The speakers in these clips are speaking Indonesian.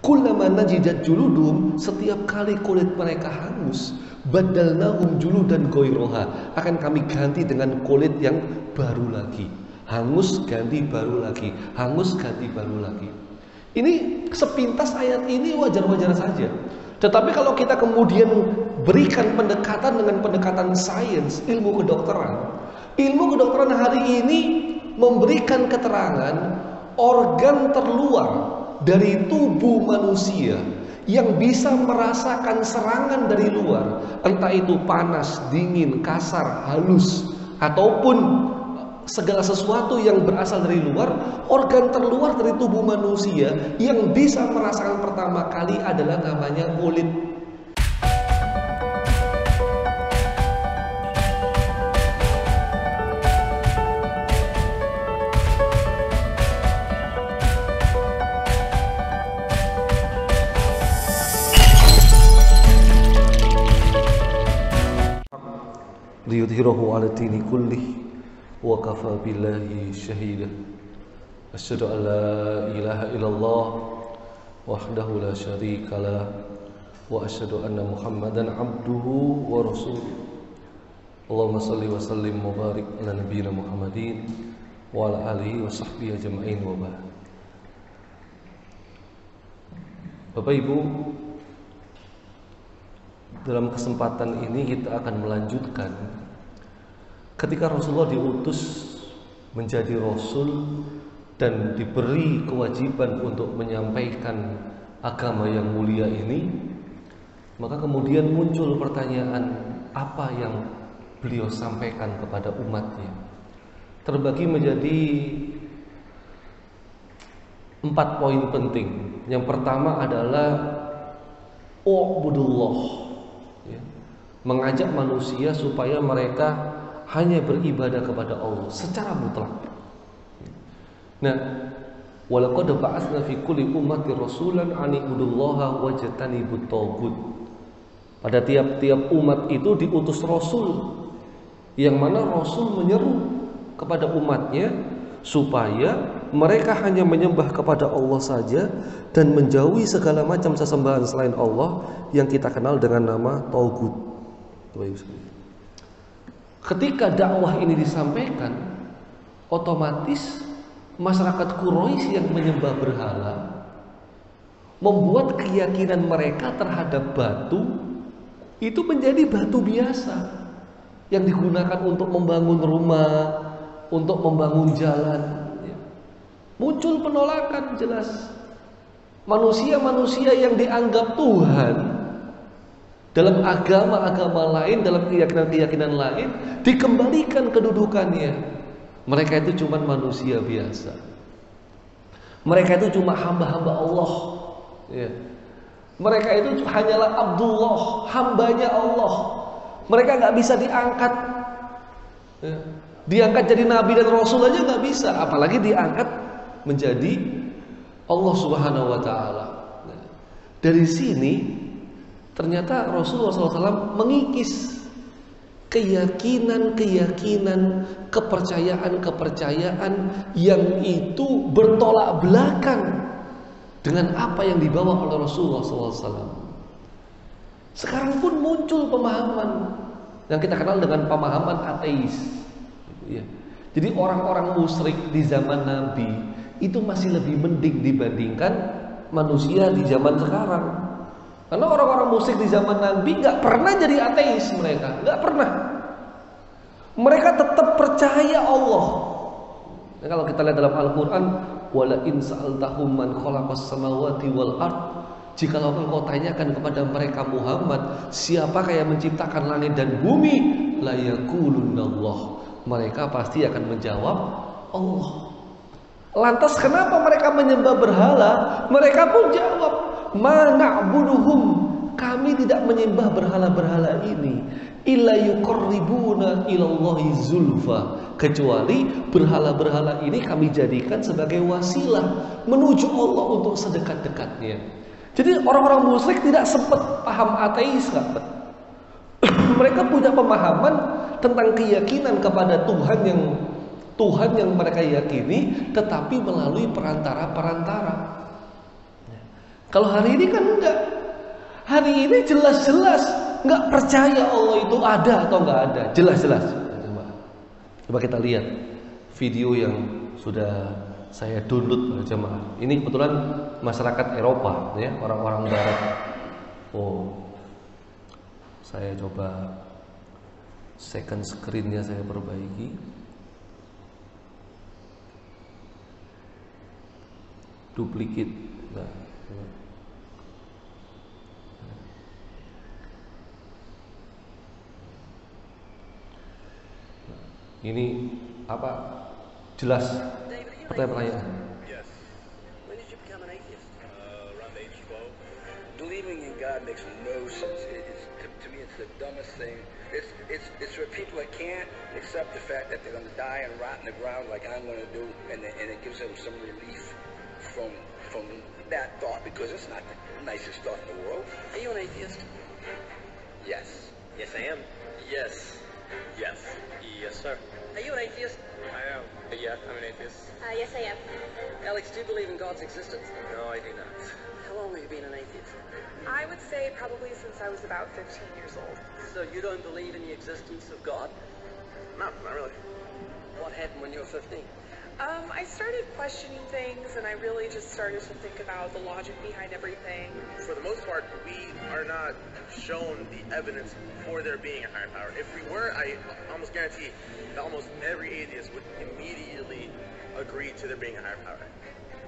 Kullama najidat juludum, setiap kali kulit mereka hangus, badalnahum juludan ghairaha, akan kami ganti dengan kulit yang baru lagi. Hangus ganti baru lagi, hangus ganti baru lagi. Ini sepintas ayat ini wajar-wajar saja. Tetapi kalau kita kemudian berikan pendekatan dengan pendekatan sains, ilmu kedokteran hari ini memberikan keterangan organ terluar dari tubuh manusia yang bisa merasakan serangan dari luar, entah itu panas, dingin, kasar, halus, ataupun segala sesuatu yang berasal dari luar. Organ terluar dari tubuh manusia yang bisa merasakan pertama kali adalah namanya kulit. Liyudhhirahu 'ala dini kullih wa kafa billahi syahida. Asyhadu an la ilaha illallah wahdahu la syarikalah wa asyhadu anna Muhammadan abduhu wa rasuluh. Allahumma shalli wa sallim wa barik ala nabiyyina Muhammadin wa ala alihi wa sahbihi ajma'in wa ba'd. Bapak Ibu, dalam kesempatan ini kita akan melanjutkan ketika Rasulullah diutus menjadi Rasul dan diberi kewajiban untuk menyampaikan agama yang mulia ini, maka kemudian muncul pertanyaan, apa yang beliau sampaikan kepada umatnya? Terbagi menjadi 4 poin penting. Yang pertama adalah u'budullah, mengajak manusia supaya mereka hanya beribadah kepada Allah secara mutlak. Nah, walaqad ba'atsna fi kulli ummatin rasulan an ibudullaha wajtanibut taghut. Pada tiap-tiap umat itu diutus rasul, yang mana rasul menyeru kepada umatnya supaya mereka hanya menyembah kepada Allah saja dan menjauhi segala macam sesembahan selain Allah yang kita kenal dengan nama taghut. Ketika dakwah ini disampaikan, otomatis masyarakat Quraisy yang menyembah berhala membuat keyakinan mereka terhadap batu itu menjadi batu biasa yang digunakan untuk membangun rumah, untuk membangun jalan. Muncul penolakan jelas. Manusia-manusia yang dianggap Tuhan dalam agama-agama lain, dalam keyakinan-keyakinan lain, dikembalikan kedudukannya. Mereka itu cuma manusia biasa. Mereka itu cuma hamba-hamba Allah. Mereka itu hanyalah Abdullah, hambanya Allah. Mereka nggak bisa diangkat. Diangkat jadi nabi dan rasul aja nggak bisa, apalagi diangkat menjadi Allah Subhanahu wa Ta'ala. Dari sini ternyata Rasulullah SAW mengikis keyakinan-keyakinan, kepercayaan-kepercayaan yang itu bertolak belakang dengan apa yang dibawa oleh Rasulullah SAW. Sekarang pun muncul pemahaman yang kita kenal dengan pemahaman ateis. Jadi orang-orang musyrik di zaman Nabi itu masih lebih mending dibandingkan manusia di zaman sekarang. Karena orang-orang musyrik di zaman Nabi nggak pernah jadi ateis, mereka nggak pernah. Mereka tetap percaya Allah. Nah, kalau kita lihat dalam Al-Quran, wala in sa'altahum man khalaqas samawati wal ard, jikalau engkau tanyakan kepada mereka Muhammad, siapakah yang menciptakan langit dan bumi, la yaqulunallah, mereka pasti akan menjawab Allah. Lantas kenapa mereka menyembah berhala? Mereka pun jawab, ma na'buduhum, kami tidak menyembah berhala-berhala ini illa yuqarribuna ilallahi zulfa, kecuali berhala-berhala ini kami jadikan sebagai wasilah menuju Allah untuk sedekat-dekatnya. Jadi orang-orang musyrik tidak sempat paham ateis, mereka punya pemahaman tentang keyakinan kepada Tuhan yang mereka yakini, tetapi melalui perantara-perantara. Kalau hari ini kan enggak. Hari ini jelas-jelas nggak percaya Allah itu ada atau nggak ada, jelas-jelas. Coba kita lihat video yang sudah saya download pada jemaah. Ini kebetulan masyarakat Eropa, ya, orang-orang Barat. Oh, saya coba second screen-nya saya perbaiki. Duplicate. Nah, ini apa? Jelas pertanyaan. Yes. When did you become an atheist? Around age 12. Believing in God makes no sense. To me, it's the dumbest thing. It's for people that can't accept the fact that they're going to die and rot in the ground like I'm going to do, and it gives them some relief from that thought, because it's not the nicest thought in the world. Are you an atheist? Yes. Yes, I am. Yes. Yes. Yes, sir. Are you an atheist? I am. Yeah, I'm an atheist. Yes, I am. Alex, do you believe in God's existence? No, I do not. How long have you been an atheist? I would say probably since I was about 15 years old. So you don't believe in the existence of God? Not really. What happened when you were 15? I started questioning things, and I really just started to think about the logic behind everything. For the most part, we are not shown the evidence for there being a higher power. If we were, I almost guarantee that almost every atheist would immediately agree to there being a higher power.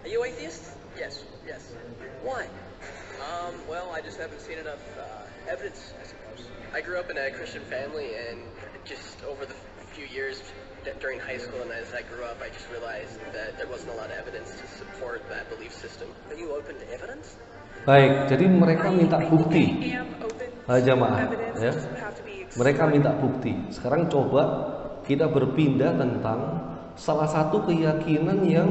Are you atheist? Yes. Yes. Why? Well, I just haven't seen enough evidence, I suppose. I grew up in a Christian family, and just over the few years during high school and as I grew up, I just realized that there wasn't a lot of evidence to support that belief system. Are you open to evidence? Baik, jadi mereka minta bukti. Jamaah, Evidence ya. doesn't have to be Mereka minta bukti. Sekarang coba kita berpindah tentang salah satu keyakinan yang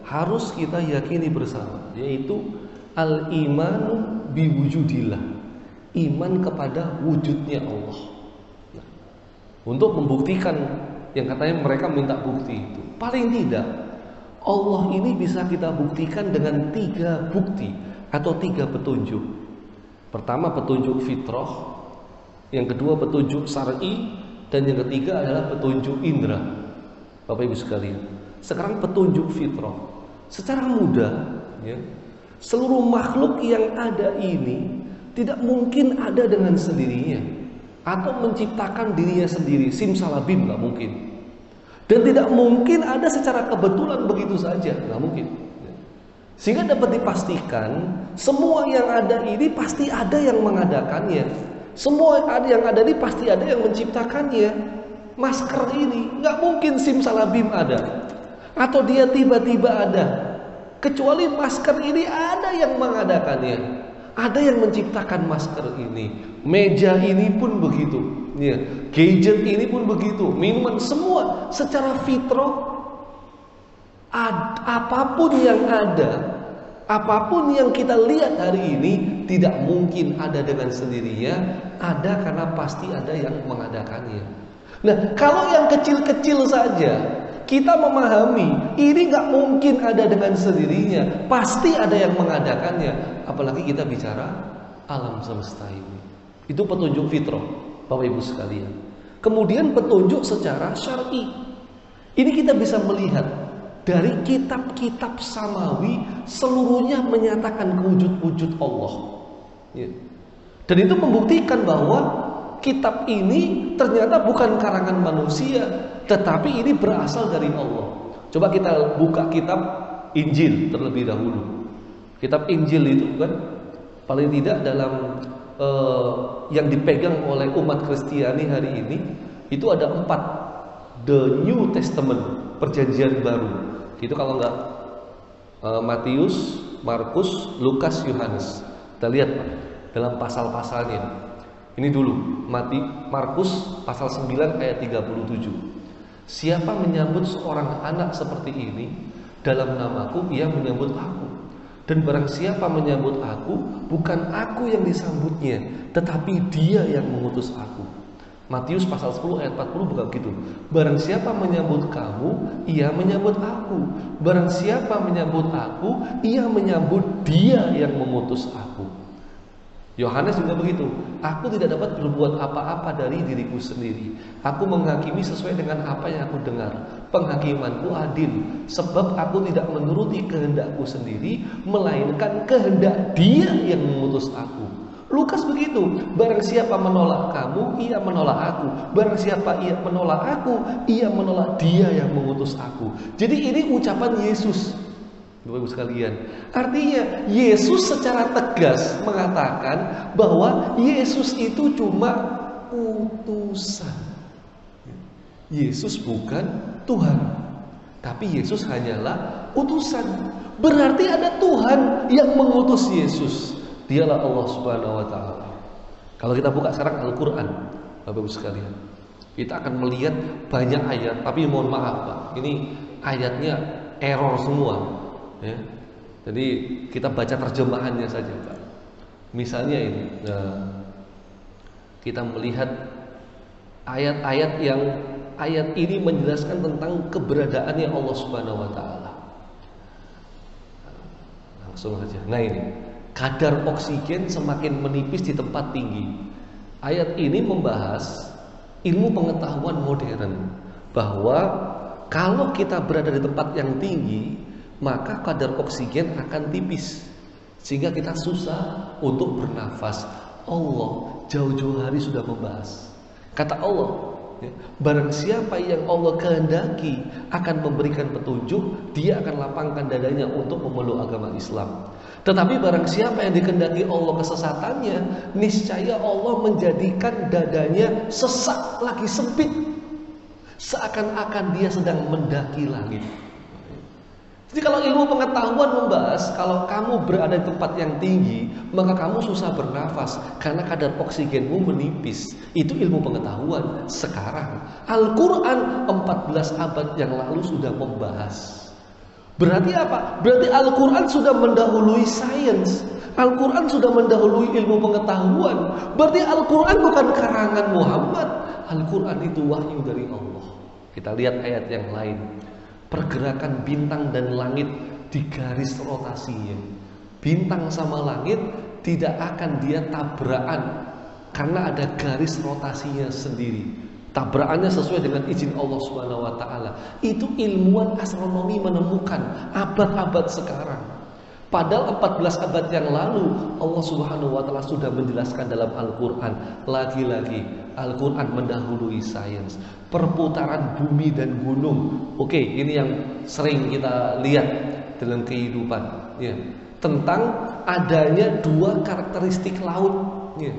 harus kita yakini bersama, yaitu al-imanu biwujudillah, iman kepada wujudnya Allah. Nah, untuk membuktikan yang katanya mereka minta bukti itu, paling tidak Allah ini bisa kita buktikan dengan 3 bukti atau 3 petunjuk. Pertama petunjuk fitrah, yang kedua petunjuk syar'i, dan yang ketiga adalah petunjuk indra. Bapak Ibu sekalian, sekarang petunjuk fitrah. Secara mudah, ya, seluruh makhluk yang ada ini tidak mungkin ada dengan sendirinya atau menciptakan dirinya sendiri, simsalabim, nggak mungkin. Dan tidak mungkin ada secara kebetulan begitu saja, nggak mungkin. Sehingga dapat dipastikan semua yang ada ini pasti ada yang mengadakannya. Semua yang ada ini pasti ada yang menciptakannya. Masker ini nggak mungkin simsalabim ada, atau dia tiba-tiba ada. Kecuali masker ini ada yang mengadakannya, ada yang menciptakan masker ini. Meja ini pun begitu, ya. Gadget ini pun begitu, minuman semua secara fitrah. Apapun yang ada, apapun yang kita lihat hari ini tidak mungkin ada dengan sendirinya, ada karena pasti ada yang mengadakannya. Nah, kalau yang kecil-kecil saja kita memahami ini nggak mungkin ada dengan sendirinya, pasti ada yang mengadakannya. Apalagi kita bicara alam semesta ini. Itu petunjuk fitrah, Bapak Ibu sekalian. Kemudian petunjuk secara syar'i. Ini kita bisa melihat dari kitab-kitab samawi, seluruhnya menyatakan wujud-wujud Allah. Ya. Dan itu membuktikan bahwa kitab ini ternyata bukan karangan manusia, tetapi ini berasal dari Allah. Coba kita buka kitab Injil terlebih dahulu. Kitab Injil itu kan paling tidak dalam yang dipegang oleh umat Kristiani hari ini itu ada 4. The New Testament, perjanjian baru. Itu kalau enggak Matius, Markus, Lukas, Yohanes. Kita lihat Pak, dalam pasal-pasalnya. Ini dulu Markus pasal 9 ayat 37. Siapa menyambut seorang anak seperti ini dalam namaku, ia menyambut aku. Dan barang siapa menyambut aku, bukan aku yang disambutnya, tetapi dia yang mengutus aku. Matius pasal 10 ayat 40 bukan begitu. Barang siapa menyambut kamu, ia menyambut aku. Barang siapa menyambut aku, ia menyambut dia yang mengutus aku. Yohanes juga begitu. Aku tidak dapat berbuat apa-apa dari diriku sendiri. Aku menghakimi sesuai dengan apa yang aku dengar. Penghakimanku adil, sebab aku tidak menuruti kehendakku sendiri, melainkan kehendak dia yang mengutus aku. Lukas begitu, barang siapa menolak kamu, ia menolak aku. Barang siapa ia menolak aku, ia menolak dia yang mengutus aku. Jadi ini ucapan Yesus, Bapak Ibu sekalian. Artinya Yesus secara tegas mengatakan bahwa Yesus itu cuma utusan. Yesus bukan Tuhan, tapi Yesus hanyalah utusan. Berarti ada Tuhan yang mengutus Yesus. Dialah Allah Subhanahu wa taala. Kalau kita buka sekarang Al-Qur'an, Bapak Ibu sekalian, kita akan melihat banyak ayat, tapi mohon maaf Pak, ini ayatnya error semua, ya. Jadi kita baca terjemahannya saja Pak. Misalnya ini, kita melihat ayat-ayat yang ayat ini menjelaskan tentang keberadaannya Allah Subhanahu wa taala. Langsung saja. Nah ini, kadar oksigen semakin menipis di tempat tinggi. Ayat ini membahas ilmu pengetahuan modern, bahwa kalau kita berada di tempat yang tinggi, maka kadar oksigen akan tipis, sehingga kita susah untuk bernafas. Allah jauh-jauh hari sudah membahas. Kata Allah, barang siapa yang Allah kehendaki akan memberikan petunjuk, dia akan lapangkan dadanya untuk memeluk agama Islam. Tetapi barang siapa yang dikehendaki Allah kesesatannya, niscaya Allah menjadikan dadanya sesak lagi sempit, seakan-akan dia sedang mendaki langit. Jadi kalau ilmu pengetahuan membahas, kalau kamu berada di tempat yang tinggi, maka kamu susah bernafas karena kadar oksigenmu menipis. Itu ilmu pengetahuan. Sekarang Al-Quran 14 abad yang lalu sudah membahas. Berarti apa? Berarti Al-Quran sudah mendahului sains. Al-Quran sudah mendahului ilmu pengetahuan. Berarti Al-Quran bukan karangan Muhammad. Al-Quran itu wahyu dari Allah. Kita lihat ayat yang lain. Pergerakan bintang dan langit di garis rotasinya. Bintang sama langit tidak akan dia tabrakan, karena ada garis rotasinya sendiri. Tabrakannya sesuai dengan izin Allah Subhanahu wa taala. Itu ilmuwan astronomi menemukan abad-abad sekarang. Padahal 14 abad yang lalu Allah Subhanahu wa taala sudah menjelaskan dalam Al-Qur'an. Lagi-lagi Al-Qur'an mendahului sains. Perputaran bumi dan gunung. Oke, ini yang sering kita lihat dalam kehidupan, ya. Tentang adanya dua karakteristik laut, ya.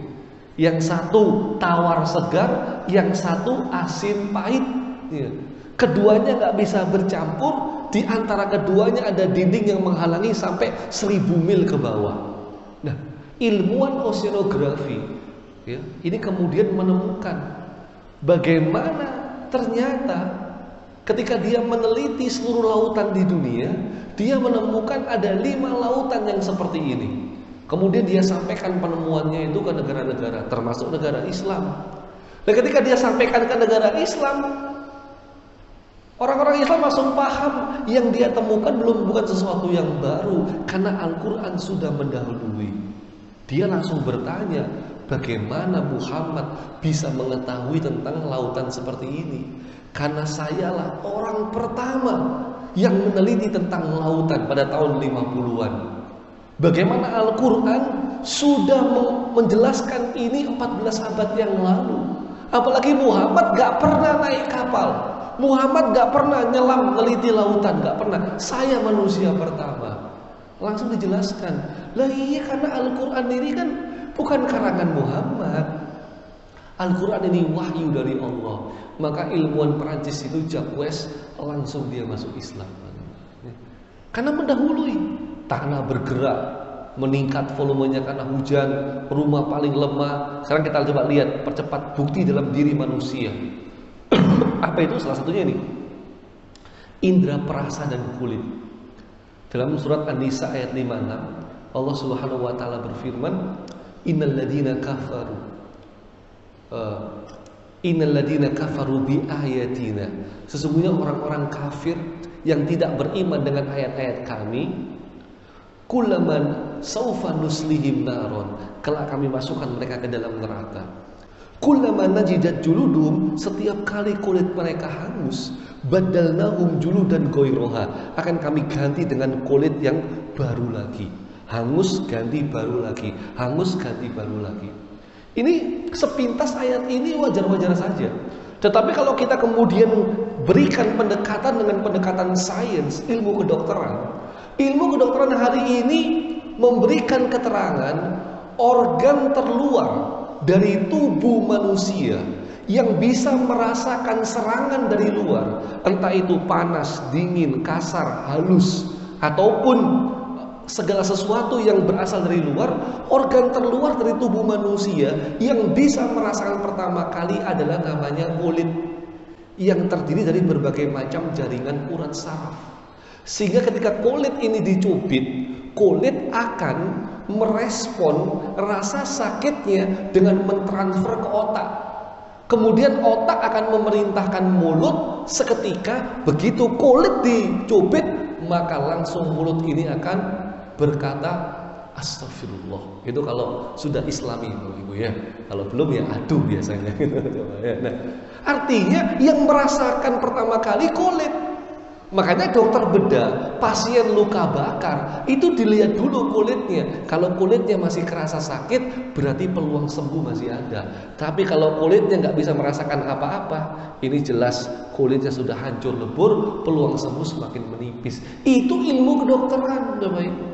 Yang satu tawar segar, yang satu asin pahit, ya. Keduanya nggak bisa bercampur. Di antara keduanya ada dinding yang menghalangi sampai 1000 mil ke bawah. Nah, ilmuwan oceanografi, ya, ini kemudian menemukan bagaimana ternyata ketika dia meneliti seluruh lautan di dunia, dia menemukan ada 5 lautan yang seperti ini. Kemudian dia sampaikan penemuannya itu ke negara-negara, termasuk negara Islam. Dan ketika dia sampaikan ke negara Islam, orang-orang Islam langsung paham yang dia temukan bukan sesuatu yang baru, karena Al-Quran sudah mendahului. Dia langsung bertanya, bagaimana Muhammad bisa mengetahui tentang lautan seperti ini? Karena sayalah orang pertama yang meneliti tentang lautan pada tahun 50-an. Bagaimana Al-Quran sudah menjelaskan ini 14 abad yang lalu. Apalagi Muhammad gak pernah naik kapal, Muhammad gak pernah nyelam neliti lautan, gak pernah. Saya manusia pertama. Langsung dijelaskan. Lah iya, karena Al-Quran ini kan bukan karangan Muhammad. Al-Quran ini wahyu dari Allah. Maka ilmuwan Perancis itu Jacques langsung dia masuk Islam. Karena mendahului. Tanah bergerak, meningkat volumenya karena hujan, rumah paling lemah. Sekarang kita coba lihat, percepat bukti dalam diri manusia. Apa itu? Salah satunya ini, indera perasa dan kulit. Dalam surat An-Nisa ayat 56, Allah Subhanahu wa taala berfirman, innal ladzina kafaru Innal ladzina kafaru bi ayatina, sesungguhnya orang-orang kafir yang tidak beriman dengan ayat-ayat kami, kullaman saufa nuslihim naron, kelak kami masukkan mereka ke dalam neraka. Kullaman najidat juludum, setiap kali kulit mereka hangus, badalnahum juludan ghairaha, akan kami ganti dengan kulit yang baru lagi. Hangus ganti baru lagi, hangus ganti baru lagi. Ini sepintas ayat ini wajar-wajar saja. Tetapi kalau kita kemudian berikan pendekatan dengan pendekatan sains, ilmu kedokteran hari ini memberikan keterangan organ terluar dari tubuh manusia yang bisa merasakan serangan dari luar, entah itu panas, dingin, kasar, halus, ataupun segala sesuatu yang berasal dari luar. Organ terluar dari tubuh manusia yang bisa merasakan pertama kali adalah namanya kulit, yang terdiri dari berbagai macam jaringan urat saraf. Sehingga ketika kulit ini dicubit, kulit akan merespon rasa sakitnya dengan mentransfer ke otak. Kemudian otak akan memerintahkan mulut, seketika begitu kulit dicubit, maka langsung mulut ini akan berkata astagfirullah. Itu kalau sudah islami Bapak Ibu ya. Kalau belum ya aduh biasanya. Nah, artinya yang merasakan pertama kali kulit. Makanya dokter bedah pasien luka bakar itu dilihat dulu kulitnya. Kalau kulitnya masih kerasa sakit, berarti peluang sembuh masih ada. Tapi kalau kulitnya nggak bisa merasakan apa-apa, ini jelas kulitnya sudah hancur lebur, peluang sembuh semakin menipis. Itu ilmu kedokteran Bapak Ibu.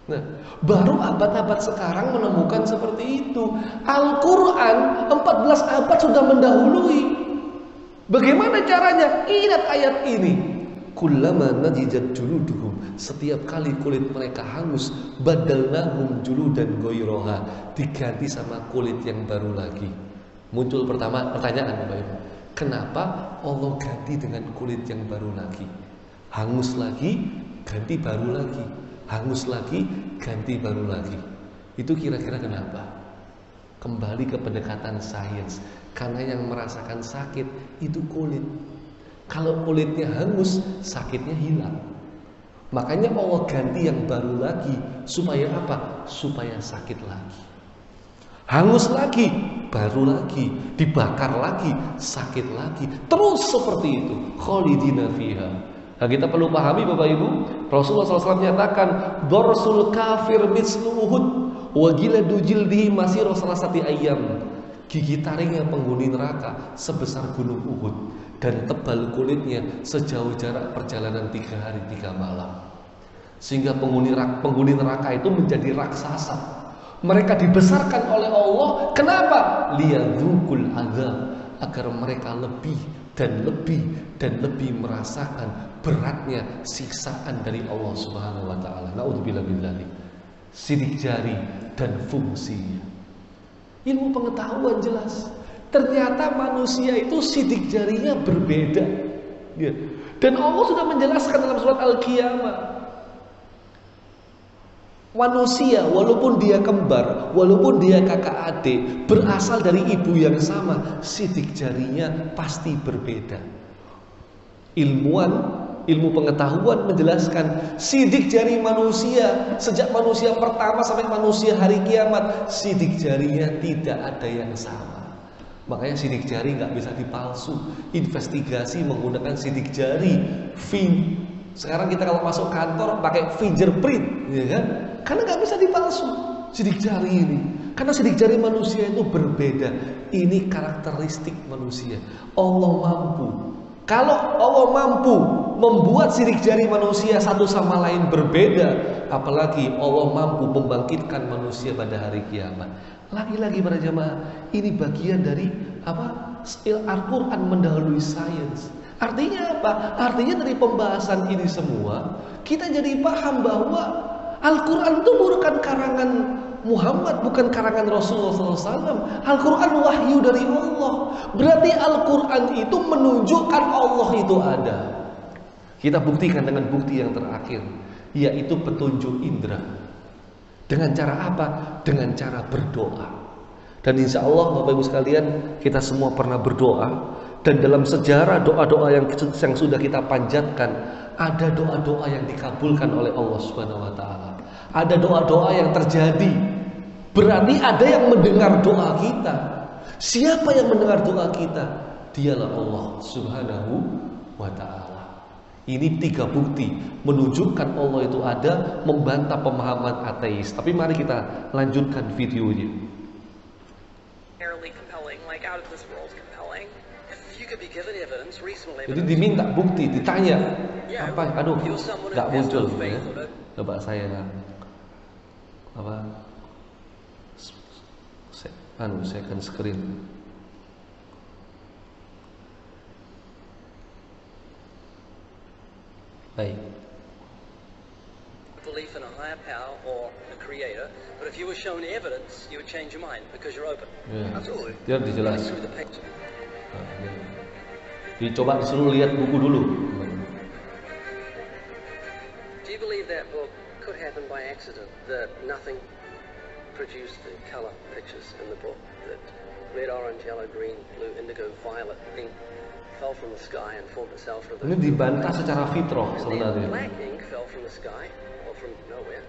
Nah, baru abad-abad sekarang menemukan seperti itu. Al-Quran 14 abad sudah mendahului. Bagaimana caranya? Ingat ayat ini. Kullama najidat juluduhum, setiap kali kulit mereka hangus, badalnahum juludan ghairaha, diganti sama kulit yang baru lagi. Muncul pertanyaan Bapak Ibu, kenapa Allah ganti dengan kulit yang baru lagi? Hangus lagi, ganti baru lagi. Hangus lagi, ganti baru lagi. Itu kira-kira kenapa? Kembali ke pendekatan sains. Karena yang merasakan sakit itu kulit. Kalau kulitnya hangus, sakitnya hilang. Makanya Allah ganti yang baru lagi. Supaya apa? Supaya sakit lagi. Hangus lagi, baru lagi. Dibakar lagi, sakit lagi. Terus seperti itu. Khalidina fiha. Nah, kita perlu pahami Bapak Ibu, Rasulullah SAW menyatakan dorsul kafir mislu Uhud wa giladu jildihi masir salasati ayyam. Gigi taringnya penghuni neraka sebesar gunung Uhud dan tebal kulitnya sejauh jarak perjalanan 3 hari 3 malam. Sehingga penghuni neraka itu menjadi raksasa. Mereka dibesarkan oleh Allah. Kenapa? Liyadzukul azab, agar mereka lebih dan lebih merasakan beratnya siksaan dari Allah Subhanahu wa taala. Nauzubillah min dzalik. Sidik jari dan fungsinya. Ilmu pengetahuan jelas. Ternyata manusia itu sidik jarinya berbeda. Ya. Dan Allah sudah menjelaskan dalam surat Al-Qiyamah. Manusia walaupun dia kembar, walaupun dia kakak adik, berasal dari ibu yang sama, sidik jarinya pasti berbeda. Ilmu pengetahuan menjelaskan sidik jari manusia sejak manusia pertama sampai manusia hari kiamat, sidik jarinya tidak ada yang sama. Makanya sidik jari nggak bisa dipalsu. Investigasi menggunakan sidik jari. Sekarang kita kalau masuk kantor pakai fingerprint, ya kan? Karena nggak bisa dipalsu sidik jari ini. Karena sidik jari manusia itu berbeda. Ini karakteristik manusia. Allah mampu. Kalau Allah mampu membuat sidik jari manusia satu sama lain berbeda, apalagi Allah mampu membangkitkan manusia pada hari kiamat. Lagi-lagi para jamaah, ini bagian dari apa? Al-Quran mendahului sains. Artinya apa? Artinya dari pembahasan ini semua kita jadi paham bahwa Al-Quran itu bukan karangan Muhammad, bukan karangan Rasulullah SAW. Al-Quran wahyu dari Allah. Berarti Al-Quran itu menunjukkan Allah itu ada. Kita buktikan dengan bukti yang terakhir, yaitu petunjuk indera. Dengan cara apa? Dengan cara berdoa. Dan insya Allah Bapak Ibu sekalian, kita semua pernah berdoa. Dan dalam sejarah doa-doa yang sudah kita panjatkan, ada doa-doa yang dikabulkan oleh Allah Subhanahu wa Ta'ala. Ada doa-doa yang terjadi. Berarti ada yang mendengar doa kita. Siapa yang mendengar doa kita? Dialah Allah Subhanahu wa Ta'ala. Ini 3 bukti menunjukkan Allah itu ada, membantah pemahaman ateis. Tapi mari kita lanjutkan videonya. Compelling, like out of this world compelling. Jadi diminta bukti, ditanya apa? Aduh, nggak muncul. Ya. Coba saya apa? Second screen. Baik. Belief in a higher power or a creator, but if you were shown evidence, you would change your mind because you're open. Yeah. Absolutely. Biar dijelas. Dicoba disuruh lihat buku dulu. Do you believe that book could happen by accident? That nothing produced the color pictures in the book? That red, orange, yellow, green, blue, indigo, violet, pink fell from the sky and formed itself from the. Ini dibantah secara fitrah sebenarnya. Black ink fell from the sky or from nowhere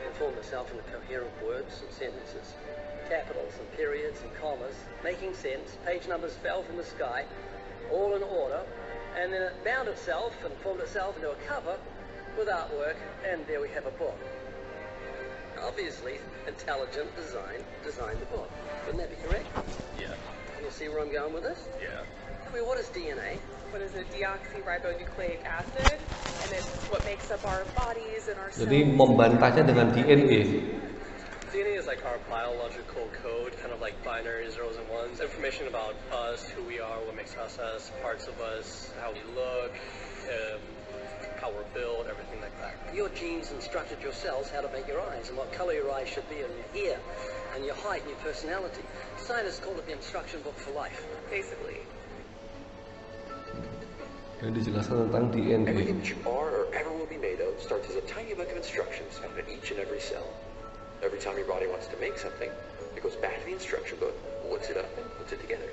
and formed itself into coherent words and sentences. Capitals and periods and commas making sense. Page numbers fell from the sky, all in order, and then it bound itself and formed itself into a cover with artwork, and there we have a book. Obviously, intelligent design designed the book. Wouldn't that be correct? Yeah. Can you see where I'm going with this? Yeah. Tell me, what is DNA? What is a deoxyribonucleic acid? And it's what makes up our bodies and our cells. Jadi membantahnya dengan DNA. DNA is like our biological code, kind of like binary zeros and ones, information about us, who we are, what makes us us, parts of us, how we look, how we're built, everything like that. Your genes instructed your cells how to make your eyes and what color your eyes should be, and your ear, and your height and your personality. Scientists call it the instruction book for life. Basically. Yang dijelaskan tentang DNA. Everything that you are or ever will be made of starts as a tiny book of instructions found in each and every cell. Every time your body wants to make something, it goes back to the instruction book, looks it up, and puts it together.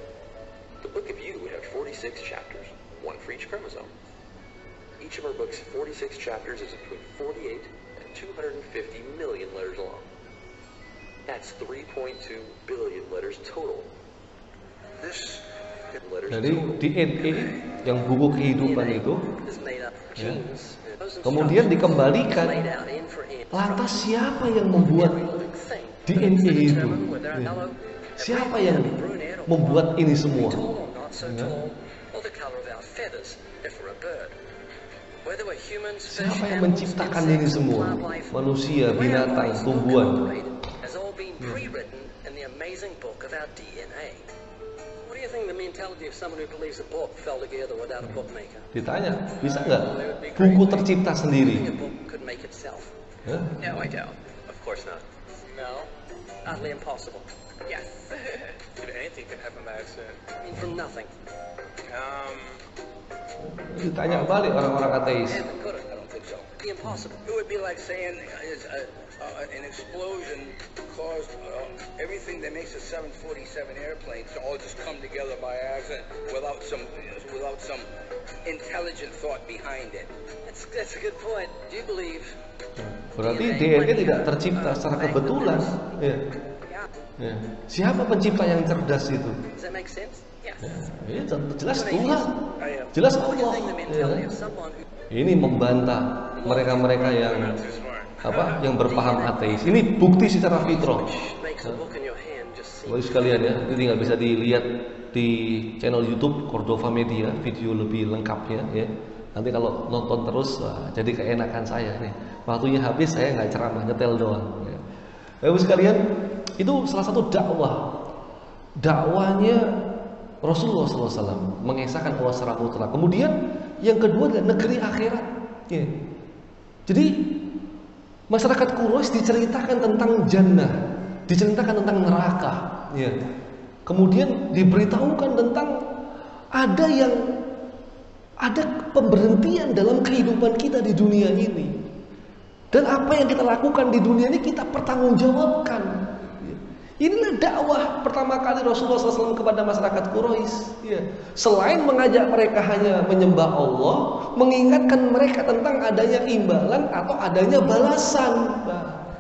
The book of you would have 46 chapters, one for each chromosome. Each of our book's 46 chapters is between 48 and 250 million letters long. That's 3.2 billion letters total. This Jadi DNA yang buku kehidupan itu, ya, kemudian dikembalikan. Lantas siapa yang membuat DNA itu? Ya. Siapa yang membuat ini semua? Ya. Siapa yang menciptakan ini semua? Manusia, binatang, tumbuhan. Ditanya, bisa nggak buku tercipta sendiri? Ya? No, I don't. Of course not. No, utterly impossible. Yes. Anything could happen by accident. I mean, from nothing. Ditanya balik orang-orang ateis. I don't think so. Impossible. It would be like saying an explosion caused everything that makes a 747 airplane to all just come together by accident without some intelligent thought behind it. That's a good point. Do you believe? Berarti DNA tidak tercipta secara kebetulan. Ya. Ya. Siapa pencipta yang cerdas itu? Does that make sense? Yes. Ya, jelas Tuhan, jelas Allah. Ya. Ini membantah mereka-mereka yang yang berpaham ateis. Ini bukti secara fitrah. Bapak sekalian ya, ini tinggal bisa dilihat di channel YouTube Cordova Media, video lebih lengkapnya ya. Nanti kalau nonton terus, jadi keenakan saya nih. Waktunya habis, saya nggak ceramah, nyetel doang. Ya. Bapak sekalian, itu salah satu dakwahnya Rasulullah SAW, mengesahkan Allah secara mutlak. Kemudian yang kedua adalah negeri akhirat. Ya. Jadi masyarakat Quraisy diceritakan tentang jannah, diceritakan tentang neraka. Ya. Kemudian diberitahukan tentang ada pemberhentian dalam kehidupan kita di dunia ini. Dan apa yang kita lakukan di dunia ini kita pertanggungjawabkan. Inilah dakwah pertama kali Rasulullah SAW kepada masyarakat Quraisy. Ya. Selain mengajak mereka hanya menyembah Allah, mengingatkan mereka tentang adanya imbalan atau adanya balasan. Nah,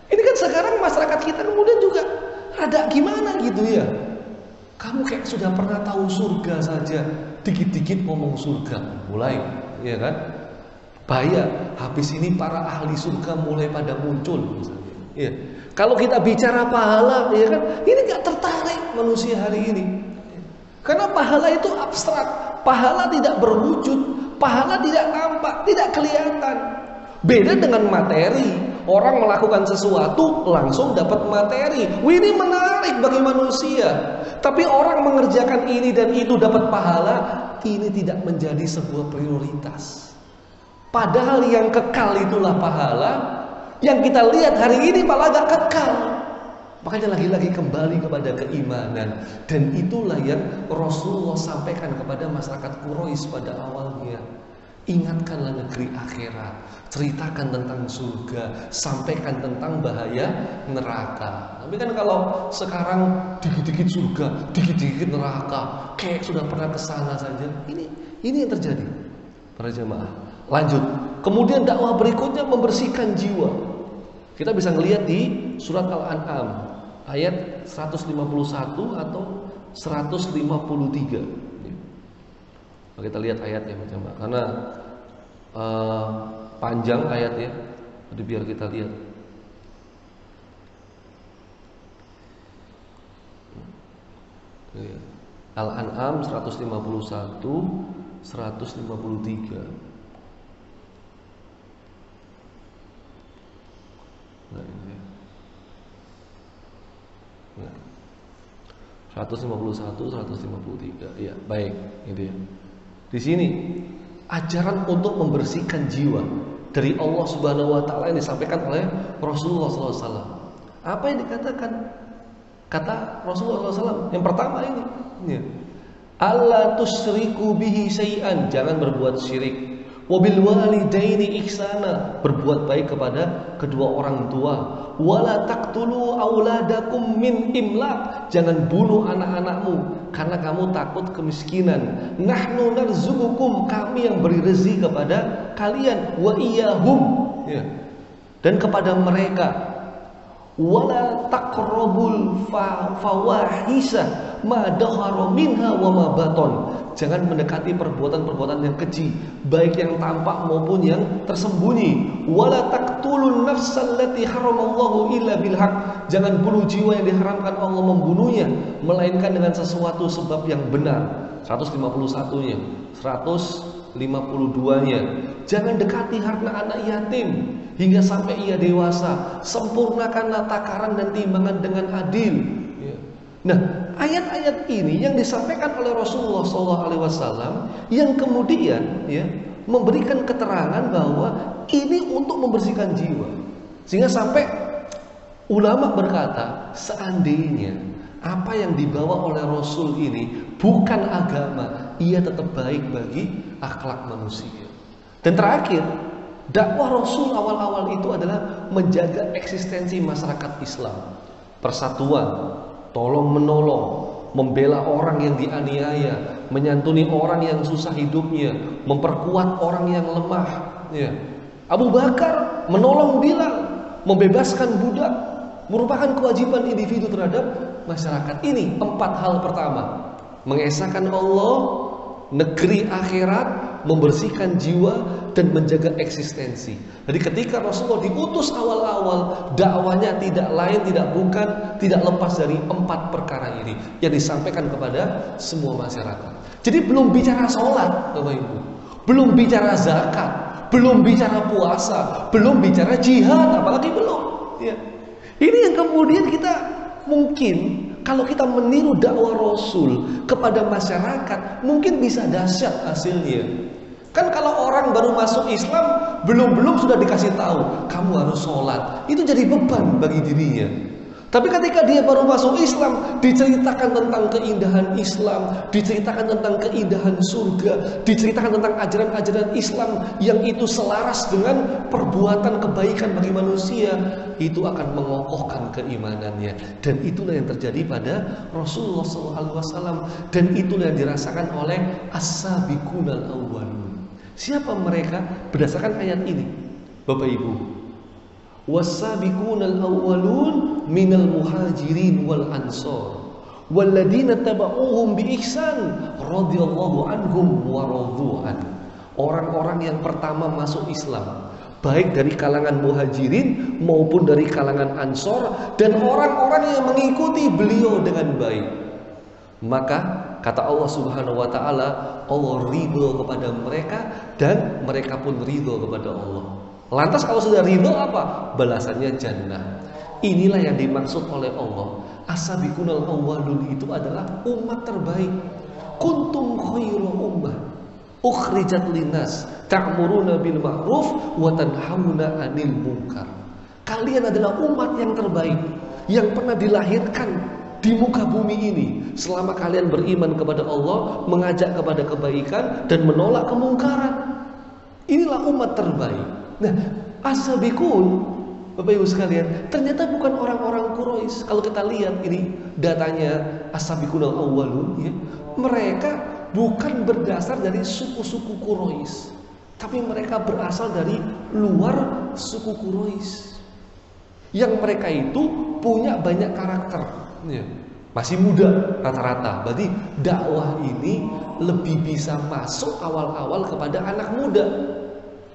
ini kan sekarang masyarakat kita kemudian juga rada gimana gitu ya. Kamu kayak sudah pernah tahu surga saja, dikit-dikit ngomong surga, mulai, ya kan? Bahaya, habis ini para ahli surga mulai pada muncul, misalnya. Ya. Kalau kita bicara pahala, ya kan, ini nggak tertarik manusia hari ini. Karena pahala itu abstrak, pahala tidak berwujud, pahala tidak nampak, tidak kelihatan. Beda dengan materi, orang melakukan sesuatu langsung dapat materi. Wih, ini menarik bagi manusia. Tapi orang mengerjakan ini dan itu dapat pahala, ini tidak menjadi sebuah prioritas. Padahal yang kekal itulah pahala. Yang kita lihat hari ini malah gak kekal. Makanya lagi-lagi kembali kepada keimanan. Dan itulah yang Rasulullah sampaikan kepada masyarakat Quraisy pada awalnya. Ingatkanlah negeri akhirat, ceritakan tentang surga, sampaikan tentang bahaya neraka. Tapi kan kalau sekarang dikit-dikit surga, dikit-dikit neraka, kayak sudah pernah kesana saja. Ini yang terjadi para jemaah. Lanjut. Kemudian dakwah berikutnya membersihkan jiwa. Kita bisa ngelihat di surat Al-An'am ayat 151 atau 153. Kita lihat ayatnya macam apa. Karena panjang ayatnya. Jadi biar kita lihat. Al-An'am 151 153. Nah, ini. 151 153. Ya, baik, itu ya. Di sini ajaran untuk membersihkan jiwa dari Allah Subhanahu wa taala yang disampaikan oleh Rasulullah SAW. Apa yang dikatakan? Kata Rasulullah SAW yang pertama ini, ya. Allah tusyriku bihi syai'an, jangan berbuat syirik. Wabil walidaini ihsana, berbuat baik kepada kedua orang tua. Wala taqtulu auladakum min imlaq, jangan bunuh anak-anakmu karena kamu takut kemiskinan. Nahnu narzuqukum, kami yang beri rezeki kepada kalian. Wa iyyahum, ya. Dan kepada mereka. Wala taqrabul fawahisha ma dhahara minha wa ma baton, jangan mendekati perbuatan-perbuatan yang keji, baik yang tampak maupun yang tersembunyi. Wala taqtulun nafsal lati haramallahu illa bil haq, jangan bunuh jiwa yang diharamkan Allah membunuhnya melainkan dengan sesuatu sebab yang benar. 151-nya, 152-nya. Jangan dekati harta anak yatim hingga sampai ia dewasa. Sempurnakanlah takaran dan timbangan dengan adil. Nah, ayat-ayat ini yang disampaikan oleh Rasulullah SAW yang kemudian ya memberikan keterangan bahwa ini untuk membersihkan jiwa. Sehingga sampai ulama berkata, seandainya apa yang dibawa oleh Rasul ini bukan agama, ia tetap baik bagi akhlak manusia. Dan terakhir, dakwah Rasul awal-awal itu adalah menjaga eksistensi masyarakat Islam, persatuan, tolong-menolong, membela orang yang dianiaya, menyantuni orang yang susah hidupnya, memperkuat orang yang lemah. Ya. Abu Bakar menolong Bilal, membebaskan budak, merupakan kewajiban individu terhadap masyarakat. Ini 4 hal pertama: mengesahkan Allah, negeri akhirat, membersihkan jiwa, dan menjaga eksistensi. Jadi ketika Rasulullah diutus awal-awal, dakwanya tidak lain, tidak bukan, tidak lepas dari 4 perkara ini yang disampaikan kepada semua masyarakat. Jadi belum bicara sholat, Bapak Ibu, belum bicara zakat, belum bicara puasa, belum bicara jihad, apalagi belum. Ya. Ini yang kemudian kita mungkin kalau kita meniru dakwah Rasul kepada masyarakat, mungkin bisa dahsyat hasilnya. Kan kalau orang baru masuk Islam, belum sudah dikasih tahu, kamu harus sholat. Itu jadi beban bagi dirinya. Tapi ketika dia baru masuk Islam, diceritakan tentang keindahan Islam, diceritakan tentang keindahan surga, diceritakan tentang ajaran-ajaran Islam yang itu selaras dengan perbuatan kebaikan bagi manusia, itu akan mengokohkan keimanannya. Dan itulah yang terjadi pada Rasulullah SAW, dan itulah yang dirasakan oleh as-sabiqunal awwalun. Siapa mereka? Berdasarkan ayat ini, Bapak Ibu, was-sabiqunal awwalun minal muhajirin wal ansor walladzina tabauhum bi ihsan radhiyallahu anhum wa radhu'an. Orang-orang yang pertama masuk Islam, baik dari kalangan muhajirin maupun dari kalangan ansor, dan orang-orang yang mengikuti beliau dengan baik, maka kata Allah Subhanahu wa taala, Allah ridho kepada mereka dan mereka pun ridho kepada Allah. Lantas kalau sudah ridho apa? Balasannya jannah. Inilah yang dimaksud oleh Allah. As-sabiqunal awwalun itu adalah umat terbaik. Kuntum khairu ummah ukhrijat linnas ta'muruna bil ma'ruf wa tanhauna 'anil munkar. Kalian adalah umat yang terbaik yang pernah dilahirkan di muka bumi ini. Selama kalian beriman kepada Allah, mengajak kepada kebaikan dan menolak kemungkaran. Inilah umat terbaik. Nah, as-sabiqun, Bapak Ibu sekalian, ternyata bukan orang-orang Quraisy. Kalau kita lihat ini datanya as-sabiqunal awwalun, ya, mereka bukan berdasar dari suku-suku Quraisy, tapi mereka berasal dari luar suku Quraisy. Yang mereka itu punya banyak karakter, ya. Masih muda rata-rata. Berarti dakwah ini lebih bisa masuk awal-awal kepada anak muda.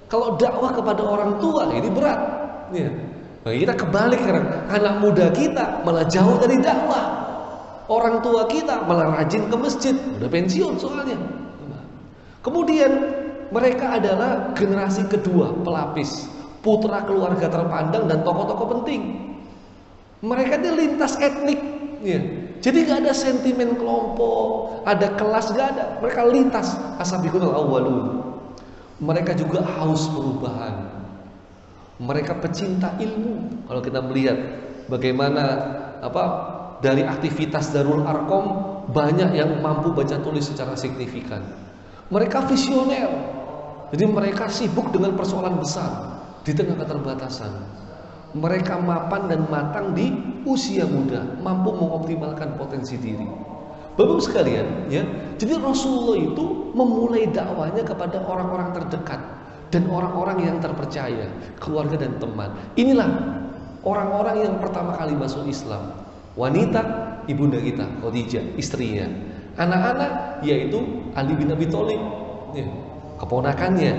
Kalau dakwah kepada orang tua ini berat, ya. Nah, kita kebalik sekarang, anak muda kita malah jauh dari dakwah, orang tua kita malah rajin ke masjid, udah pensiun soalnya. Kemudian mereka adalah generasi kedua, pelapis, putra keluarga terpandang dan tokoh-tokoh penting. Mereka ini lintas etnik, ya. Jadi nggak ada sentimen kelompok, ada kelas, nggak ada. Mereka lintas as-sabiqunal awwalun. Mereka juga haus perubahan. Mereka pecinta ilmu. Kalau kita melihat bagaimana dari aktivitas Darul Arqam, banyak yang mampu baca tulis secara signifikan. Mereka visioner. Jadi mereka sibuk dengan persoalan besar di tengah keterbatasan. Mereka mapan dan matang di usia muda, mampu mengoptimalkan potensi diri. Bapak sekalian, ya. Jadi Rasulullah itu memulai dakwahnya kepada orang-orang terdekat dan orang-orang yang terpercaya, keluarga dan teman. Inilah orang-orang yang pertama kali masuk Islam. Wanita, ibunda kita, Khadijah, istrinya. Anak-anak, yaitu Ali bin Abi Thalib, ya, keponakannya.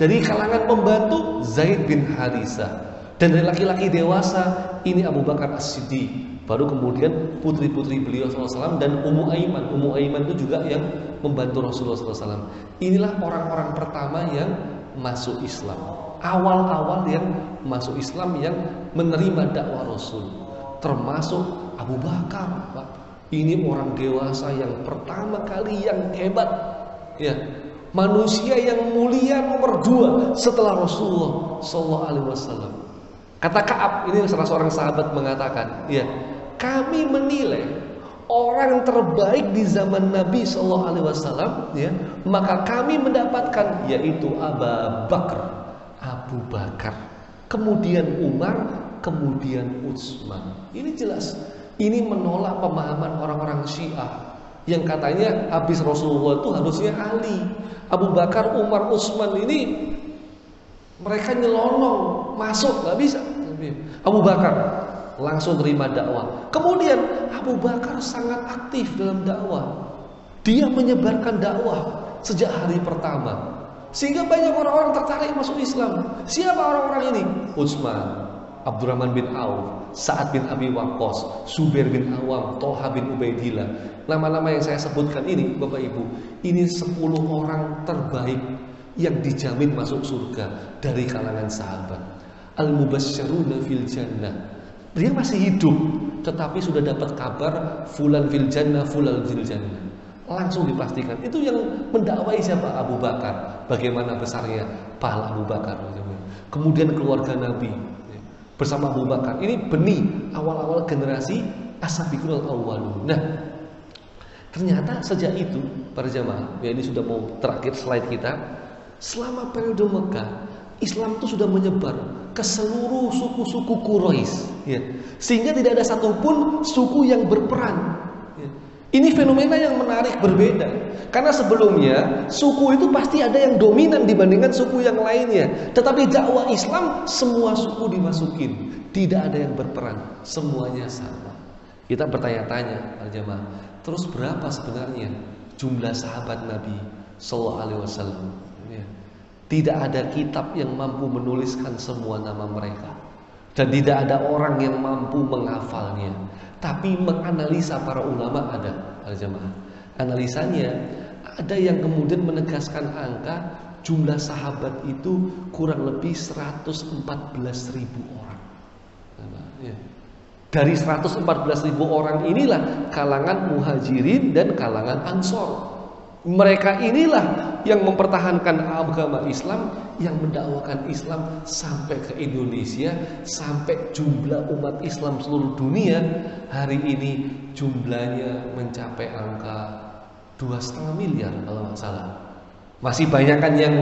Dari kalangan pembantu, Zaid bin Harisah. Dan dari laki-laki dewasa, ini Abu Bakar As-Siddiq. Baru kemudian putri-putri beliau SAW dan Ummu Aiman. Ummu Aiman itu juga yang membantu Rasulullah SAW. Inilah orang-orang pertama yang masuk Islam. Awal-awal yang masuk Islam, yang menerima dakwah Rasul. Termasuk Abu Bakar. Ini orang dewasa yang pertama kali, yang hebat, ya. Manusia yang mulia nomor 2 setelah Rasulullah SAW. Kata Ka'ab, ini salah seorang sahabat mengatakan, ya, kami menilai orang terbaik di zaman Nabi SAW, ya, maka kami mendapatkan yaitu Abu Bakar, kemudian Umar, kemudian Utsman. Ini jelas, ini menolak pemahaman orang-orang Syiah yang katanya habis Rasulullah itu harusnya Ali, Abu Bakar, Umar, Utsman ini mereka nyelonong masuk, nggak bisa. Abu Bakar langsung terima dakwah. Kemudian Abu Bakar sangat aktif dalam dakwah. Dia menyebarkan dakwah sejak hari pertama, sehingga banyak orang-orang tertarik masuk Islam. Siapa orang-orang ini? Utsman, Abdurrahman bin Auf, Sa'ad bin Abi Waqqas, Zubair bin Awam, Thalha bin Ubaidillah. Nama-nama yang saya sebutkan ini, Bapak Ibu, ini 10 orang terbaik yang dijamin masuk surga dari kalangan sahabat. Al-mubasysyaruna fil jannah. Dia masih hidup, tetapi sudah dapat kabar fulan fil jannah, fulan fil jannah. Langsung dipastikan. Itu yang mendakwai siapa? Abu Bakar. Bagaimana besarnya pahala Abu Bakar. Kemudian keluarga Nabi. bersama Abu Bakar. Ini benih awal-awal generasi as-sabiqunal awwalun. Nah, ternyata sejak itu para jamaah, ya ini sudah mau terakhir slide kita. Selama periode Mekah, Islam itu sudah menyebar ke seluruh suku-suku Quraisy, ya. Sehingga tidak ada satupun suku yang berperang. Ya. Ini fenomena yang menarik berbeda. Karena sebelumnya suku itu pasti ada yang dominan dibandingkan suku yang lainnya. Tetapi dakwah Islam semua suku dimasukin, tidak ada yang berperang, semuanya sama. Kita bertanya-tanya, jemaah, terus berapa sebenarnya jumlah sahabat Nabi Sallallahu Alaihi Wasallam? Ya. Tidak ada kitab yang mampu menuliskan semua nama mereka, dan tidak ada orang yang mampu menghafalnya. Tapi menganalisa para ulama ada, jemaah. Analisanya ada yang kemudian menegaskan angka jumlah sahabat itu kurang lebih 114.000 orang. Ya. Dari 114.000 orang inilah kalangan muhajirin dan kalangan ansor. Mereka inilah yang mempertahankan agama Islam, yang mendakwakan Islam sampai ke Indonesia, sampai jumlah umat Islam seluruh dunia hari ini jumlahnya mencapai angka 2,5 miliar kalau nggak salah. Masih banyak kan yang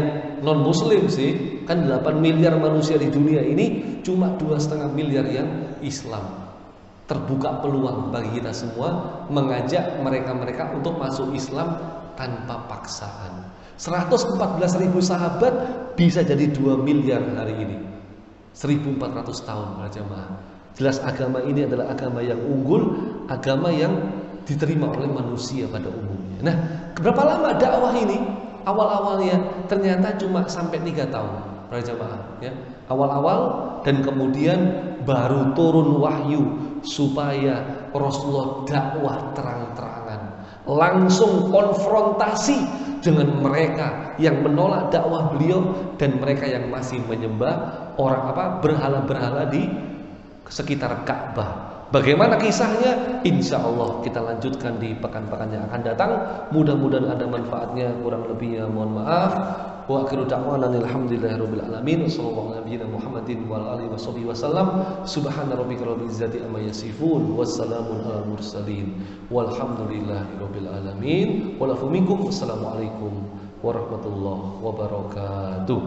non muslim sih, kan 8 miliar manusia di dunia ini, cuma 2,5 miliar yang Islam. Terbuka peluang bagi kita semua mengajak mereka-mereka untuk masuk Islam tanpa paksaan. 114.000 sahabat bisa jadi 2 miliar hari ini. 1400 tahun para jamaah. Jelas agama ini adalah agama yang unggul, agama yang diterima oleh manusia pada umumnya. Nah, berapa lama dakwah ini? Awal-awalnya ternyata cuma sampai 3 tahun para jamaah, ya. Awal-awal, dan kemudian baru turun wahyu supaya Rasulullah dakwah terang-terangan, langsung konfrontasi dengan mereka yang menolak dakwah beliau dan mereka yang masih menyembah berhala-berhala di sekitar Ka'bah. Bagaimana kisahnya? Insya Allah kita lanjutkan di pekan-pekan yang akan datang. Mudah-mudahan ada manfaatnya. Kurang lebihnya mohon maaf. Wa akhiru da'wana alhamdulillahirabbil alamin. Wassallallahu ala nabiyyina Muhammadin wa ala alihi washabihi wasallam. Subhana rabbika rabbil izzati amma yasifun. Wassalamun alal mursalin. Walhamdulillahirabbil alamin. Wa lafu minkum. Wassalamualaikum warahmatullahi wabarakatuh.